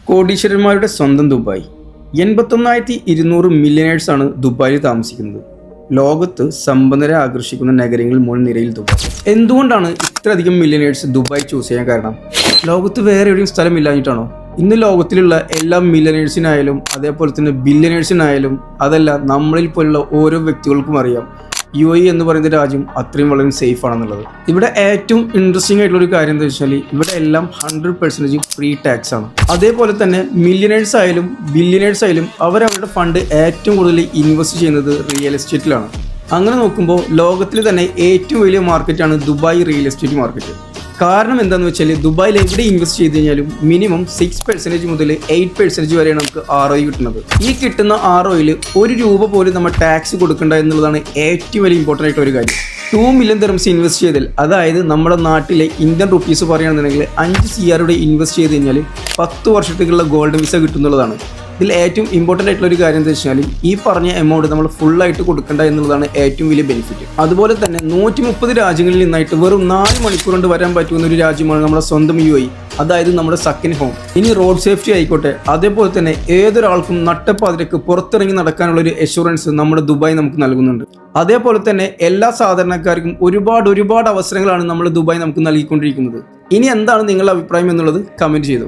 കോടീശ്വരന്മാരുടെ സ്വന്തം ദുബായ്. 81,200 മില്യണേഴ്സാണ് ദുബായിൽ താമസിക്കുന്നത്. ലോകത്ത് സമ്പന്നരെ ആകർഷിക്കുന്ന നഗരങ്ങളിൽ മുൻനിരയിൽ ദുബായ്. എന്തുകൊണ്ടാണ് ഇത്രയധികം മില്യണേഴ്സ് ദുബായ് ചൂസ് ചെയ്യാൻ കാരണം? ലോകത്ത് വേറെ എവിടെയും സ്ഥലമില്ലാഞ്ഞിട്ടാണോ? ഇന്ന് ലോകത്തിലുള്ള എല്ലാ മില്യണേഴ്സിനായാലും അതേപോലെ തന്നെ ബില്യണേഴ്സിനായാലും അതല്ല നമ്മളിൽ പോലുള്ള ഓരോ വ്യക്തികൾക്കും അറിയാം UAE എന്ന് പറയുന്ന രാജ്യം അത്രയും വളരെ സേഫ് ആണെന്നുള്ളത്. ഇവിടെ ഏറ്റവും ഇൻട്രസ്റ്റിംഗ് ആയിട്ടുള്ള ഒരു കാര്യം എന്താ വെച്ചാൽ ഇവിടെ എല്ലാം 100% ഫ്രീ ടാക്സ് ആണ്. അതേപോലെ തന്നെ മില്യണേഴ്സ് ആയാലും ബില്യണേഴ്സ് ആയാലും അവരവരുടെ ഫണ്ട് ഏറ്റവും കൂടുതൽ ഇൻവെസ്റ്റ് ചെയ്യുന്നത് റിയൽ എസ്റ്റേറ്റിലാണ്. അങ്ങനെ നോക്കുമ്പോൾ ലോകത്തിൽ തന്നെ ഏറ്റവും വലിയ മാർക്കറ്റാണ് ദുബായ് റിയൽ എസ്റ്റേറ്റ് മാർക്കറ്റ്. കാരണം എന്താണെന്ന് വെച്ചാൽ ദുബായിൽ എവിടെ ഇൻവെസ്റ്റ് ചെയ്ത് കഴിഞ്ഞാലും മിനിമം 6% മുതൽ 8% വരെയാണ് നമുക്ക് ROI കിട്ടുന്നത്. ഈ കിട്ടുന്ന ROIയിൽ ₹1 പോലും നമ്മൾ ടാക്സ് കൊടുക്കേണ്ട എന്നുള്ളതാണ് ഏറ്റവും വലിയ ഇമ്പോർട്ടൻ്റ് ആയിട്ട് ഒരു കാര്യം. 2 മില്യൺ ദിർഹംസ് ഇൻവെസ്റ്റ് ചെയ്താൽ, അതായത് നമ്മുടെ നാട്ടിലെ ഇന്ത്യൻ റുപ്പീസ് പറയുകയാണെന്നുണ്ടെങ്കിൽ 5 CR ഇൻവെസ്റ്റ് ചെയ്ത് കഴിഞ്ഞാൽ 10 വർഷത്തേക്കുള്ള ഗോൾഡൻ വിസ കിട്ടുന്നുള്ളതാണ്. ഇതിൽ ഏറ്റവും ഇമ്പോർട്ടൻ്റ് ആയിട്ടുള്ള ഒരു കാര്യം എന്താ വെച്ചാൽ ഈ പറഞ്ഞ എമൗണ്ട് നമ്മൾ ഫുള്ളായിട്ട് കൊടുക്കേണ്ട എന്നുള്ളതാണ് ഏറ്റവും വലിയ ബെനിഫിറ്റ്. അതുപോലെ തന്നെ 130 രാജ്യങ്ങളിൽ നിന്നായിട്ട് വെറും 4 മണിക്കൂർ കൊണ്ട് വരാൻ പറ്റുന്ന ഒരു രാജ്യമാണ് നമ്മുടെ സ്വന്തം UAE, അതായത് നമ്മുടെ സെക്കൻഡ് ഹോം. ഇനി റോഡ് സേഫ്റ്റി ആയിക്കോട്ടെ, അതേപോലെ തന്നെ ഏതൊരാൾക്കും നട്ടപ്പാതിരക്ക് പുറത്തിറങ്ങി നടക്കാനുള്ള ഒരു അഷുറൻസ് നമ്മുടെ ദുബായ് നമുക്ക് നൽകുന്നുണ്ട്. അതേപോലെ തന്നെ എല്ലാ സാധാരണക്കാർക്കും ഒരുപാട് അവസരങ്ങളാണ് നമ്മൾ ദുബായ് നമുക്ക് നൽകിക്കൊണ്ടിരിക്കുന്നത്. ഇനി എന്താണ് നിങ്ങളുടെ അഭിപ്രായം എന്നുള്ളത് കമൻറ്റ് ചെയ്തു.